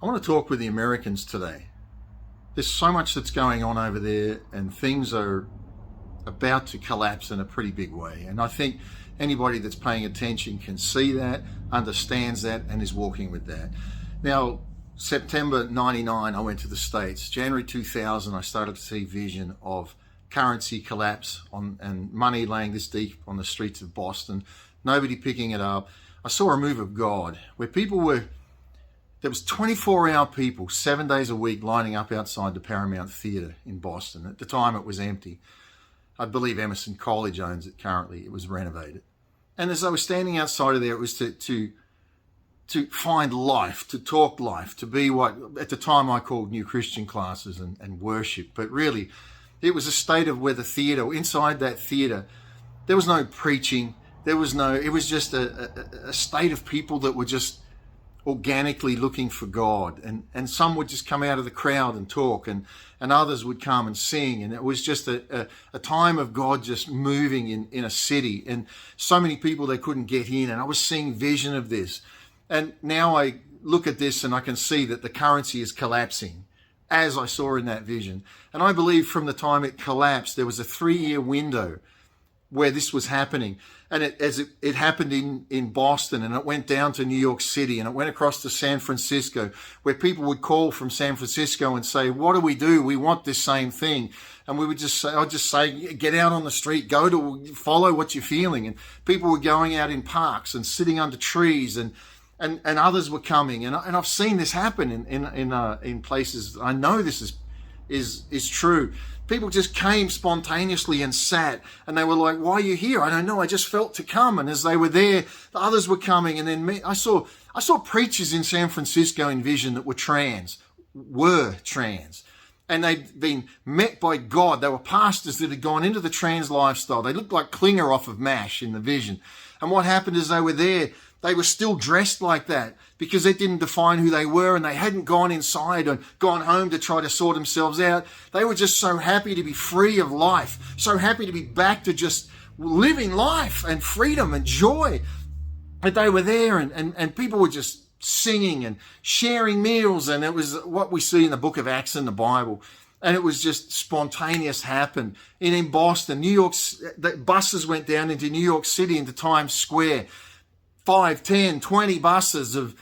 I want to talk with the Americans today. There's so much that's going on over there, and things are about to collapse in a pretty big way. And I think anybody that's paying attention can see that, understands that, and is walking with that. Now, September 99, I went to the States. January 2000, I started to see vision of currency collapse and money laying this deep on the streets of Boston, nobody picking it up. I saw a move of God where there was 24-hour people, 7 days a week, lining up outside the Paramount Theatre in Boston. At the time, it was empty. I believe Emerson College owns it currently. It was renovated. And as I was standing outside of there, it was to find life, to talk life, to be what at the time I called new Christian classes and worship. But really, it was a state of where the theatre, inside that theatre, there was no preaching. It was just a state of people that were just organically looking for God, and some would just come out of the crowd and talk, and others would come and sing, and it was just a time of God just moving in a city, and so many people they couldn't get in, and I was seeing vision of this. And now I look at this and I can see that the currency is collapsing as I saw in that vision. And I believe from the time it collapsed, there was a 3-year window where this was happening. And it happened in Boston, and it went down to New York City, and it went across to San Francisco, where people would call from San Francisco and say, what do? We want this same thing. And we would I'd just say, get out on the street, follow what you're feeling. And people were going out in parks and sitting under trees, and others were coming. And I've seen this happen in places. I know this is true. People just came spontaneously and sat, and they were like, why are you here? I don't know. I just felt to come. And as they were there, the others were coming. And then I saw preachers in San Francisco in vision that were trans. And they'd been met by God. They were pastors that had gone into the trans lifestyle. They looked like Klinger off of MASH in the vision. And what happened is they were there. They were still dressed like that because it didn't define who they were, and they hadn't gone inside and gone home to try to sort themselves out. They were just so happy to be free of life, so happy to be back to just living life and freedom and joy. But they were there, and people were just singing and sharing meals, and it was what we see in the book of Acts in the Bible. And it was just spontaneous happen. And in Boston, New York, the buses went down into New York City, into Times Square. 5, 10, 20 buses of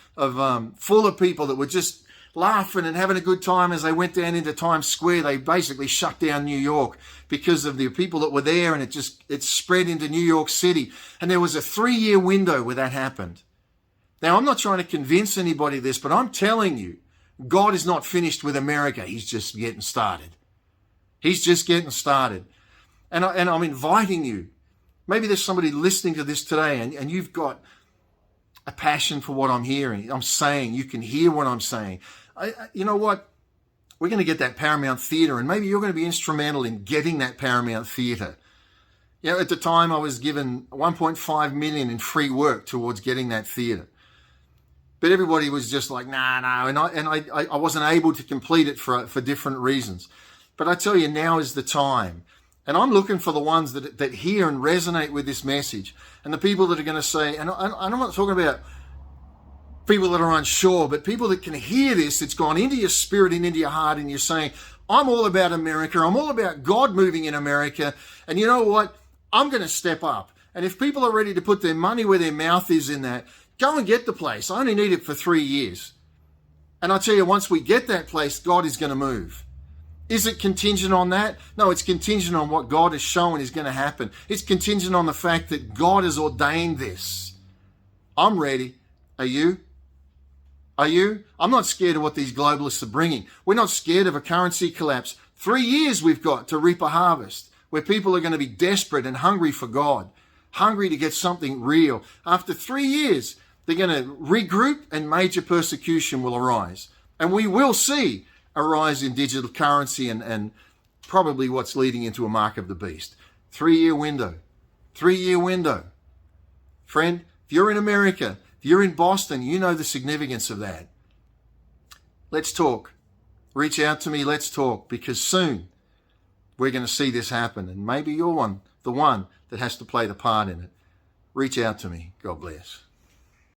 full of people that were just laughing and having a good time as they went down into Times Square. They basically shut down New York because of the people that were there, and it spread into New York City. And there was a 3-year window where that happened. Now, I'm not trying to convince anybody of this, but I'm telling you, God is not finished with America. He's just getting started. He's just getting started. And I'm inviting you. Maybe there's somebody listening to this today, and you've got a passion for what I'm hearing. I'm saying, you can hear what I'm saying. You know what? We're going to get that Paramount Theatre, and maybe you're going to be instrumental in getting that Paramount Theatre. You know, at the time I was given $1.5 million in free work towards getting that theatre. But everybody was just like, nah, and I wasn't able to complete it for different reasons. But I tell you, now is the time. And I'm looking for the ones that hear and resonate with this message, and the people that are going to say, and I'm not talking about people that are unsure, but people that can hear this, it's gone into your spirit and into your heart, and you're saying, I'm all about America. I'm all about God moving in America. And you know what? I'm going to step up. And if people are ready to put their money where their mouth is in that, go and get the place. I only need it for 3 years. And I tell you, once we get that place, God is going to move. Is it contingent on that? No, it's contingent on what God has shown is going to happen. It's contingent on the fact that God has ordained this. I'm ready. Are you? Are you? I'm not scared of what these globalists are bringing. We're not scared of a currency collapse. 3 years we've got to reap a harvest where people are going to be desperate and hungry for God, hungry to get something real. After 3 years, they're going to regroup, and major persecution will arise. And we will see a rise in digital currency and probably what's leading into a mark of the beast. 3-year window. 3-year window. Friend, if you're in America, if you're in Boston, you know the significance of that. Let's talk. Reach out to me. Let's talk, because soon we're going to see this happen. And maybe you're the one that has to play the part in it. Reach out to me. God bless.